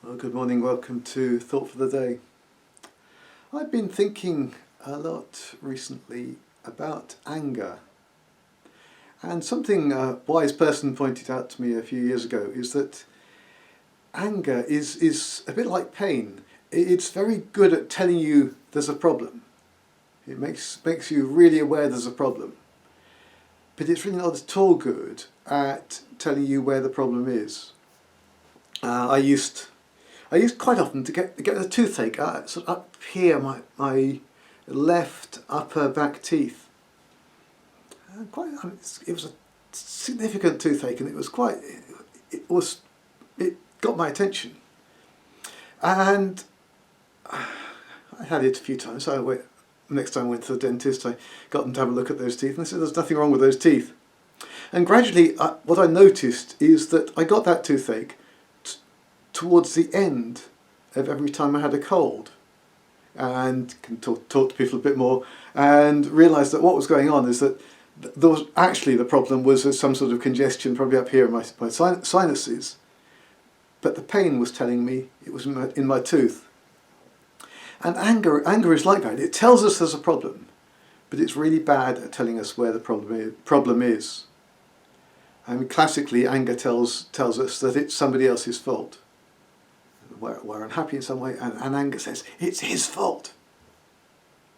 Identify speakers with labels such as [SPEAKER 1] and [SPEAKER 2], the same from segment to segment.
[SPEAKER 1] Well, good morning, welcome to Thought for the Day. I've been thinking a lot recently about anger, and something a wise person pointed out to me a few years ago is that anger is a bit like pain. It's very good at telling you there's a problem. It makes you really aware there's a problem, but it's really not at all good at telling you where the problem is. I used quite often to get a toothache sort of up here, my left upper back teeth. It was a significant toothache, and it got my attention. And I had it a few times. So next time I went to the dentist, I got them to have a look at those teeth, and they said there's nothing wrong with those teeth. And gradually, what I noticed is that I got that toothache towards the end of every time I had a cold, and can talk to people a bit more, and realised that what was going on is that there was actually, the problem was some sort of congestion probably up here in my sinuses, but the pain was telling me it was in my tooth. And anger is like that. It tells us there's a problem, but it's really bad at telling us where the problem is. I mean, classically, anger tells us that it's somebody else's fault. We're unhappy in some way, and anger says it's his fault.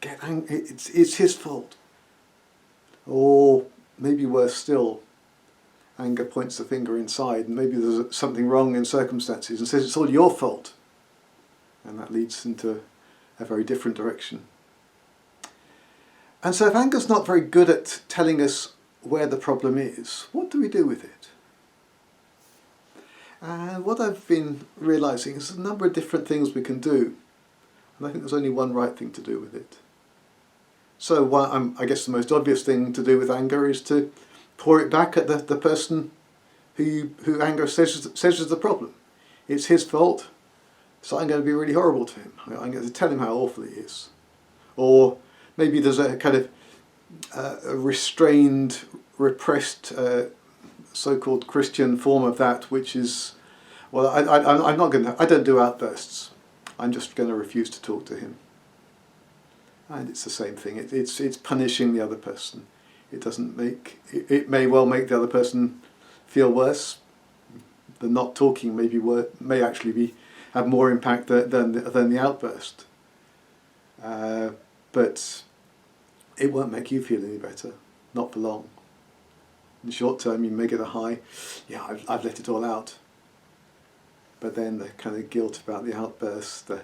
[SPEAKER 1] It's his fault. Or maybe worse still, anger points the finger inside, and maybe there's something wrong in circumstances and says it's all your fault, and that leads into a very different direction. And so if anger's not very good at telling us where the problem is, what do we do with it? And what I've been realising is a number of different things we can do, and I think there's only one right thing to do with it. So I guess the most obvious thing to do with anger is to pour it back at the person who anger says is the problem. It's his fault, so I'm going to be really horrible to him. I'm going to tell him how awful he is. Or maybe there's a kind of a restrained, repressed so-called Christian form of that, which is, well, I don't do outbursts. I'm just going to refuse to talk to him. And it's the same thing. It's punishing the other person. It may well make the other person feel worse. The not talking may actually have more impact than the outburst. But it won't make you feel any better, not for long. In the short term, you may get a high, yeah, I've let it all out. But then the kind of guilt about the outburst, the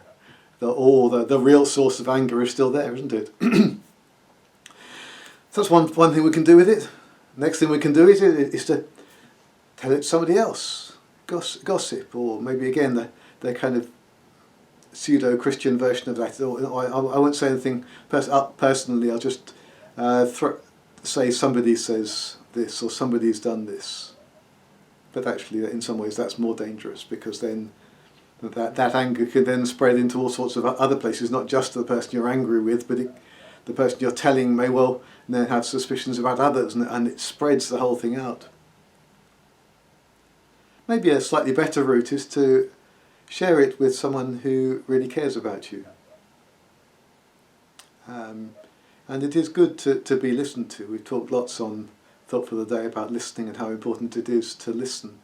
[SPEAKER 1] real source of anger is still there, isn't it? So that's one thing we can do with it. Next thing we can do is to tell it to somebody else, gossip, or maybe again the kind of pseudo-Christian version of that. I won't say anything personally. I'll just say somebody says this or somebody's done this. But actually, in some ways, that's more dangerous, because then that anger could then spread into all sorts of other places, not just the person you're angry with, but the person you're telling may well then have suspicions about others, and it spreads the whole thing out. Maybe a slightly better route is to share it with someone who really cares about you. And it is good to be listened to. We've talked lots on Thought for the Day about listening and how important it is to listen.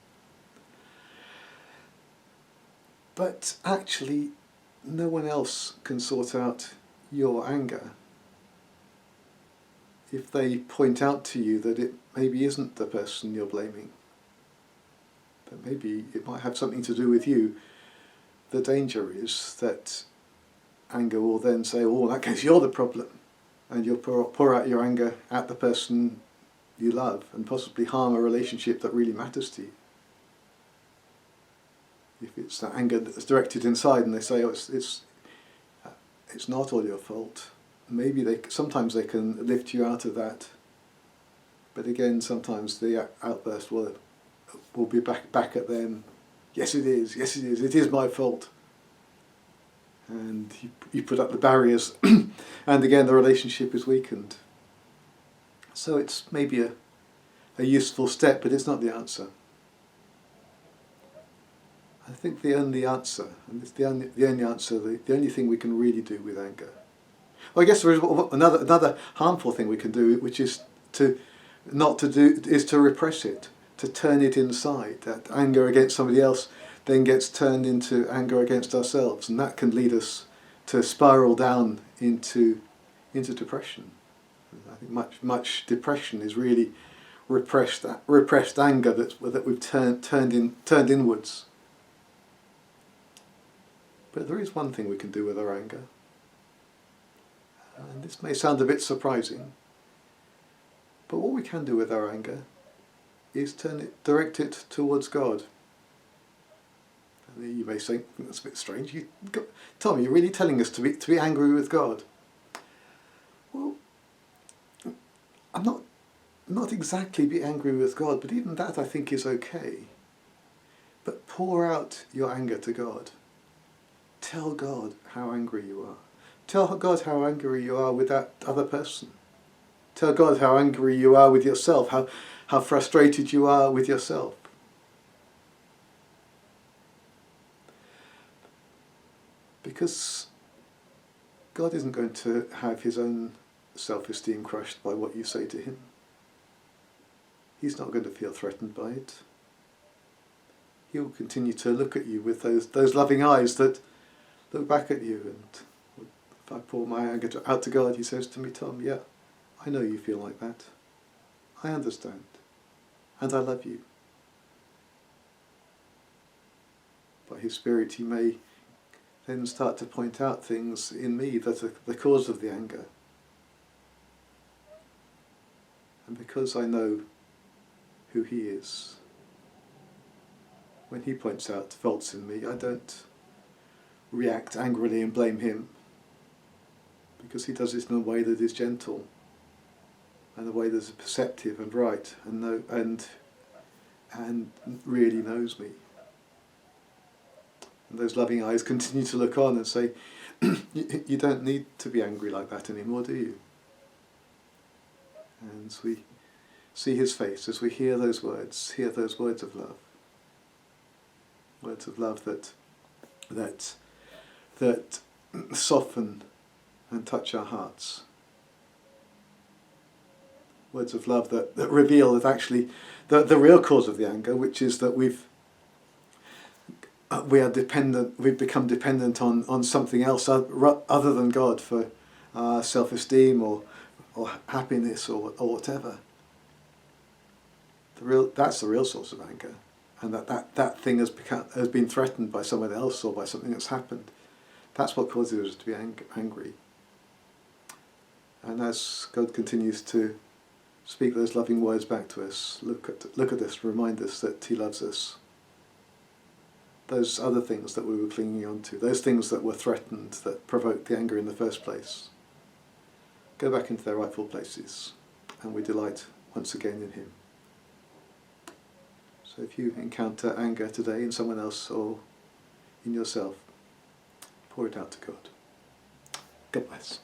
[SPEAKER 1] But actually, no one else can sort out your anger if they point out to you that it maybe isn't the person you're blaming, that maybe it might have something to do with you. The danger is that anger will then say, oh, in that case you're the problem, and you'll pour out your anger at the person you love and possibly harm a relationship that really matters to you. If it's that anger that's directed inside and they say, oh, it's not all your fault, maybe sometimes they can lift you out of that. But again, sometimes the outburst will be back at them. Yes it is, it is my fault. And you put up the barriers and again the relationship is weakened. So it's maybe a useful step, but it's not the answer. I think the only answer, and it's the only answer, the only thing we can really do with anger. Well, I guess there is another harmful thing we can do, which is to repress it, to turn it inside. That anger against somebody else then gets turned into anger against ourselves, and that can lead us to spiral down into depression. I think much depression is really repressed anger that we've turned inwards. But there is one thing we can do with our anger, and this may sound a bit surprising, but what we can do with our anger is direct it towards God. And you may say, that's a bit strange. Tom, you're really telling us to be angry with God? Well, I'm not exactly be angry with God, but even that I think is okay. But pour out your anger to God. Tell God how angry you are. Tell God how angry you are with that other person. Tell God how angry you are with yourself, how frustrated you are with yourself. Because God isn't going to have his own self-esteem crushed by what you say to him. He's not going to feel threatened by it. He'll continue to look at you with those loving eyes that look back at you. And if I pour my anger out to God, he says to me, Tom, yeah, I know you feel like that. I understand. And I love you. By his Spirit, he may then start to point out things in me that are the cause of the anger. And because I know who he is, when he points out faults in me, I don't react angrily and blame him, because he does it in a way that is gentle, and a way that is perceptive and right, and really knows me. And those loving eyes continue to look on and say, you don't need to be angry like that anymore, do you? And as we see his face, as we hear those words of love. Words of love that soften and touch our hearts. Words of love that reveal that actually the real cause of the anger, which is that we've become dependent on something else other than God for self-esteem or happiness or whatever. That's the real source of anger, and that thing has been threatened by someone else or by something that's happened. That's what causes us to be angry. And as God continues to speak those loving words back to us, look at us, remind us that he loves us. Those other things that we were clinging on to, those things that were threatened, that provoked the anger in the first place, go back into their rightful places, and we delight once again in him. So if you encounter anger today in someone else or in yourself, pour it out to God. God bless.